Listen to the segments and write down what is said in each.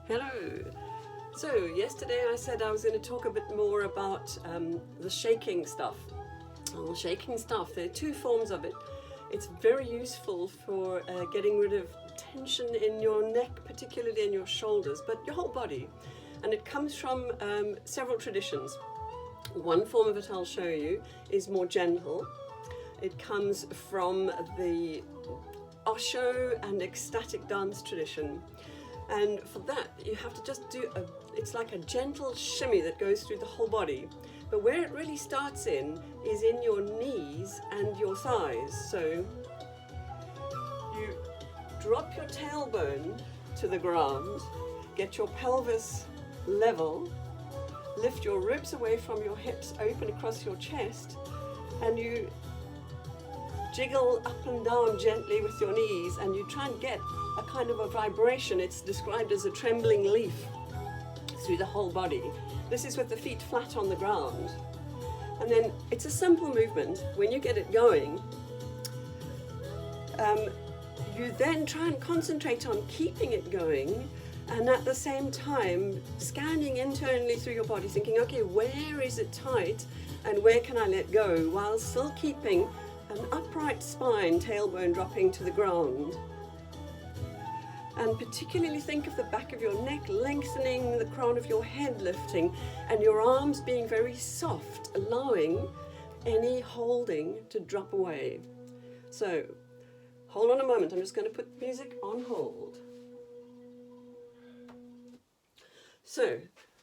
Hello. So yesterday I said I was going to talk a bit more about the shaking stuff. Well, shaking stuff, there are two forms of it. It's very useful for getting rid of tension in your neck, particularly in your shoulders, but your whole body. And it comes from several traditions. One form of it I'll show you is more gentle. It comes from the Osho and ecstatic dance tradition. And for that, you have to just do it's like a gentle shimmy that goes through the whole body. But where it really starts is in your knees and your thighs. So you drop your tailbone to the ground, get your pelvis level, lift your ribs away from your hips, open across your chest, and you jiggle up and down gently with your knees, and you try and get a kind of a vibration. It's described as a trembling leaf through the whole body. This is with the feet flat on the ground. And then it's a simple movement. When you get it going, you then try and concentrate on keeping it going, and at the same time scanning internally through your body, thinking, okay, where is it tight and where can I let go, while still keeping an upright spine, tailbone dropping to the ground. And particularly think of the back of your neck lengthening, the crown of your head lifting, and your arms being very soft, allowing any holding to drop away. So, hold on a moment, I'm just going to put music on hold. So,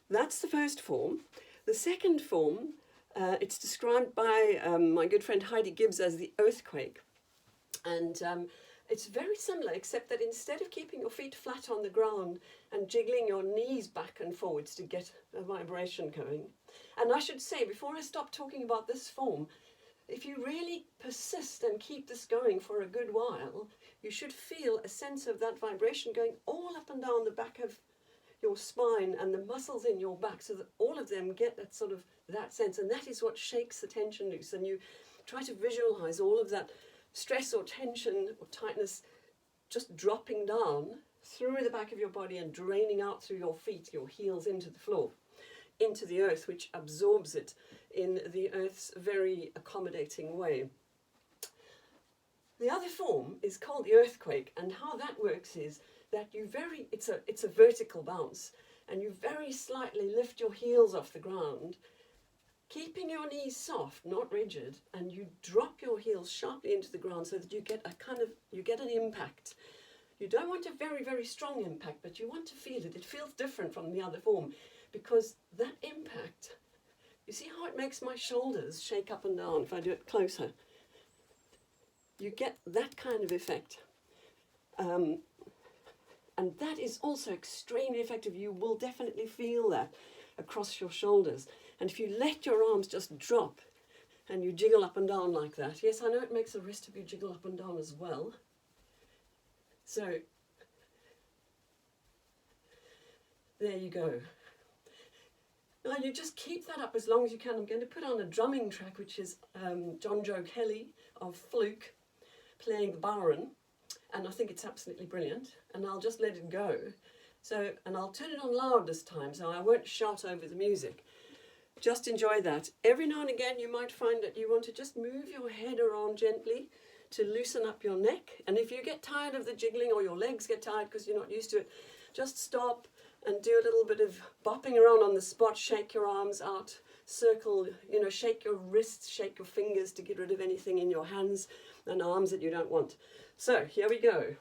that's the first form. The second form, it's described by my good friend Heidi Gibbs as the earthquake. And it's very similar, except that instead of keeping your feet flat on the ground and jiggling your knees back and forwards to get a vibration going. And I should say, before I stop talking about this form, if you really persist and keep this going for a good while, you should feel a sense of that vibration going all up and down the back of your spine and the muscles in your back, so that all of them get that sort of that sense. And that is what shakes the tension loose. And you try to visualize all of that stress or tension or tightness just dropping down through the back of your body and draining out through your feet, your heels into the floor, into the earth, which absorbs it in the earth's very accommodating way. The other form is called the earthquake, and how that works is that it's a vertical bounce, and you very slightly lift your heels off the ground, keeping your knees soft, not rigid, and you drop your heels sharply into the ground so that you get an impact. You don't want a very, very strong impact, but you want to feel it. It feels different from the other form, because that impact, you see how it makes my shoulders shake up and down if I do it closer? You get that kind of effect. And that is also extremely effective. You will definitely feel that across your shoulders. And if you let your arms just drop and you jiggle up and down like that, yes, I know it makes the rest of you jiggle up and down as well. So, there you go. Now you just keep that up as long as you can. I'm going to put on a drumming track, which is John Joe Kelly of Flook playing the bodhran, and I think it's absolutely brilliant, and I'll just let it go. So, and I'll turn it on loud this time, so I won't shout over the music. Just enjoy that. Every now and again you might find that you want to just move your head around gently to loosen up your neck, and if you get tired of the jiggling or your legs get tired because you're not used to it, just stop and do a little bit of bopping around on the spot, shake your arms out, circle, shake your wrists, shake your fingers to get rid of anything in your hands and arms that you don't want. So, here we go.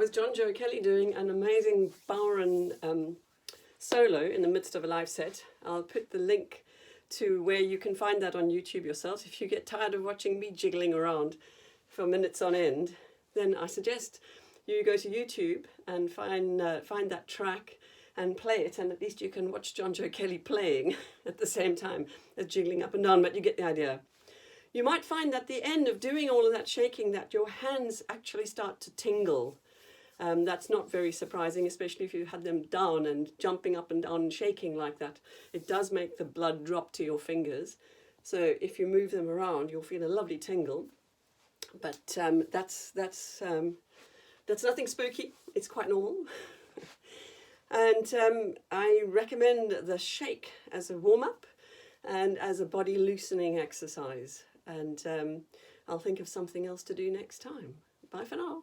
was John Joe Kelly doing an amazing bodhran solo in the midst of a live set. I'll put the link to where you can find that on YouTube yourself. If you get tired of watching me jiggling around for minutes on end, then I suggest you go to YouTube and find that track and play it, and at least you can watch John Joe Kelly playing at the same time as jiggling up and down, but you get the idea. You might find at the end of doing all of that shaking that your hands actually start to tingle. That's not very surprising, especially if you had them down and jumping up and down and shaking like that. It does make the blood drop to your fingers. So if you move them around, you'll feel a lovely tingle. But that's nothing spooky. It's quite normal. And I recommend the shake as a warm-up and as a body loosening exercise. And I'll think of something else to do next time. Bye for now.